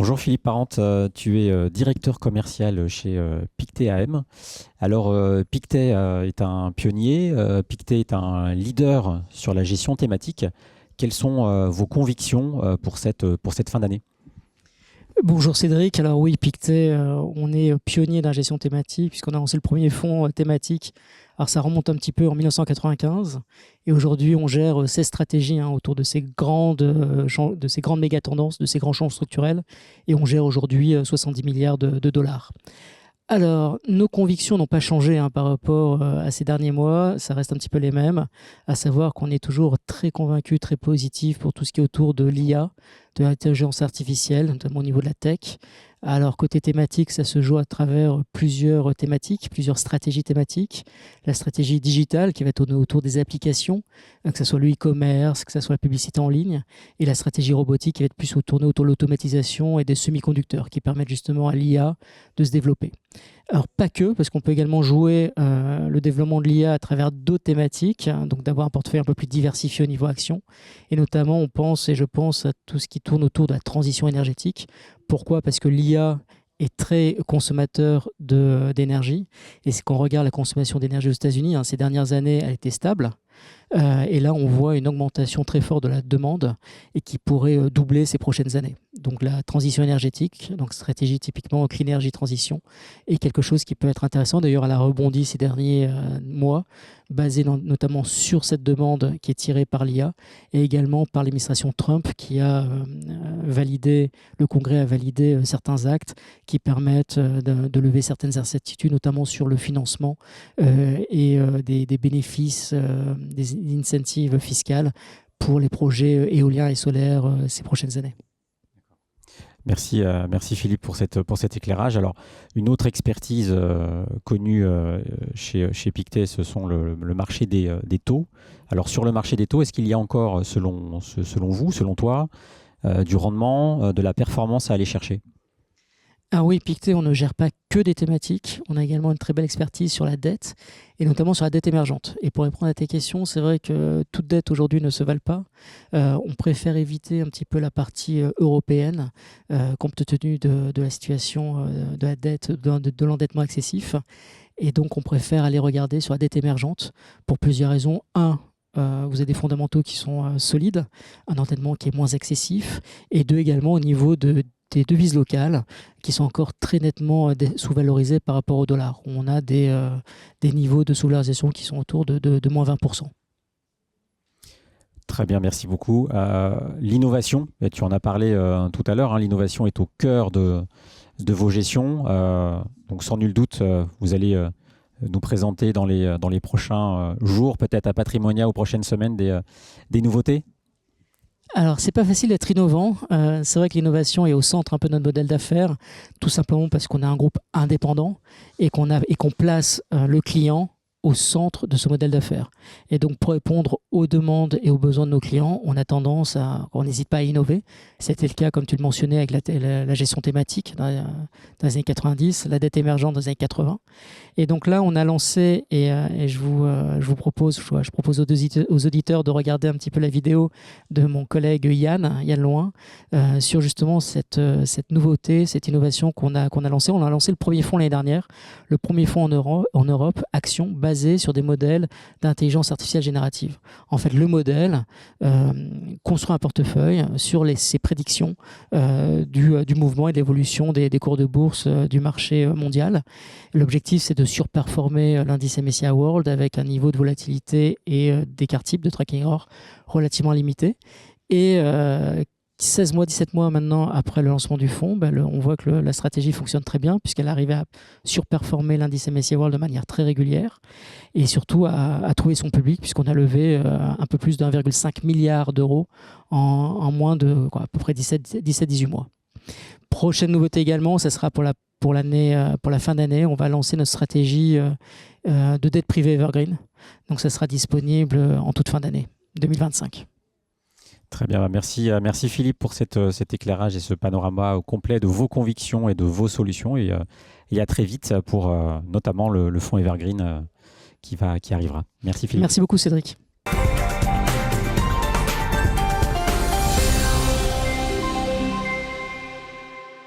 Bonjour Philippe Parente, tu es directeur commercial chez Pictet AM. Alors Pictet est un pionnier, Pictet est un leader sur la gestion thématique. Quelles sont vos convictions pour cette fin d'année? Bonjour Cédric, alors oui, Pictet, on est pionnier dans la gestion thématique puisqu'on a lancé le premier fonds thématique. Alors ça remonte un petit peu en 1995 et aujourd'hui on gère ces stratégies autour de de ces grandes méga-tendances, de ces grands champs structurels et on gère aujourd'hui 70 milliards de dollars. Alors, nos convictions n'ont pas changé par rapport à ces derniers mois, ça reste un petit peu les mêmes, à savoir qu'on est toujours très convaincu, très positif pour tout ce qui est autour de l'IA, de l'intelligence artificielle, notamment au niveau de la tech. Alors, côté thématique, ça se joue à travers plusieurs thématiques, plusieurs stratégies thématiques. La stratégie digitale qui va tourner autour des applications, que ce soit le e-commerce, que ce soit la publicité en ligne, et la stratégie robotique qui va être plus tournée autour de l'automatisation et des semi-conducteurs qui permettent justement à l'IA de se développer. Alors pas que, parce qu'on peut également jouer le développement de l'IA à travers d'autres thématiques, donc d'avoir un portefeuille un peu plus diversifié au niveau action. Et notamment, on pense, et je pense à tout ce qui tourne autour de la transition énergétique. Pourquoi? Parce que l'IA est très consommateur d'énergie. Et c'est quand on regarde la consommation d'énergie aux États-Unis, ces dernières années, elle était stable. Et là, on voit une augmentation très forte de la demande et qui pourrait doubler ces prochaines années. Donc la transition énergétique, donc stratégie typiquement Clean Energy Transition, est quelque chose qui peut être intéressant. D'ailleurs, elle a rebondi ces derniers mois, basée notamment sur cette demande qui est tirée par l'IA et également par l'administration Trump qui a validé, le Congrès a validé certains actes qui permettent de lever certaines incertitudes, notamment sur le financement et des bénéfices, des incentives fiscales pour les projets éoliens et solaires ces prochaines années. Merci Philippe pour cet éclairage. Alors, une autre expertise connue chez Pictet, ce sont le marché des taux. Alors, sur le marché des taux, est-ce qu'il y a encore, selon vous, selon toi, du rendement, de la performance à aller chercher? Ah oui, Pictet, on ne gère pas que des thématiques. On a également une très belle expertise sur la dette et notamment sur la dette émergente. Et pour répondre à tes questions, c'est vrai que toute dette aujourd'hui ne se vale pas. On préfère éviter un petit peu la partie européenne compte tenu de la situation de la dette, de l'endettement excessif. Et donc, on préfère aller regarder sur la dette émergente pour plusieurs raisons. Un, vous avez des fondamentaux qui sont solides, un endettement qui est moins excessif. Et deux, également au niveau des devises locales qui sont encore très nettement sous-valorisées par rapport au dollar. On a des niveaux de sous-valorisation qui sont autour de moins 20%. Très bien, merci beaucoup. L'innovation, tu en as parlé tout à l'heure, l'innovation est au cœur de vos gestions. Donc sans nul doute, vous allez nous présenter dans les prochains jours, peut-être à Patrimonia ou prochaines semaines, des nouveautés. Alors, c'est pas facile d'être innovant. C'est vrai que l'innovation est au centre un peu de notre modèle d'affaires, tout simplement parce qu'on a un groupe indépendant et qu'on place le client au centre de ce modèle d'affaires. Et donc, pour répondre aux demandes et aux besoins de nos clients, on n'hésite pas à innover. C'était le cas, comme tu le mentionnais, avec la gestion thématique dans les années 90, la dette émergente dans les années 80. Et donc là, on a lancé, et je propose aux auditeurs de regarder un petit peu la vidéo de mon collègue Yann Loin, sur justement cette nouveauté, cette innovation qu'on a lancée. On a lancé le premier fonds l'année dernière, le premier fonds en Europe, Action, basé sur des modèles d'intelligence artificielle générative. En fait, le modèle construit un portefeuille sur ces prédictions du mouvement et de l'évolution des cours de bourse du marché mondial. L'objectif, c'est de surperformer l'indice MSCI World avec un niveau de volatilité et d'écart type de tracking error relativement limité. Et 16 mois, 17 mois maintenant après le lancement du fonds, on voit que la stratégie fonctionne très bien puisqu'elle arrive à surperformer l'indice MSCI World de manière très régulière et surtout à trouver son public puisqu'on a levé un peu plus de 1,5 milliard d'euros en moins de à peu près 17-18 mois. Prochaine nouveauté également, ça sera pour la fin d'année, on va lancer notre stratégie de dette privée Evergreen. Donc ça sera disponible en toute fin d'année 2025. Très bien, merci Philippe pour cet éclairage et ce panorama complet de vos convictions et de vos solutions. Et à très vite pour notamment le fonds Evergreen qui arrivera. Merci Philippe. Merci beaucoup Cédric.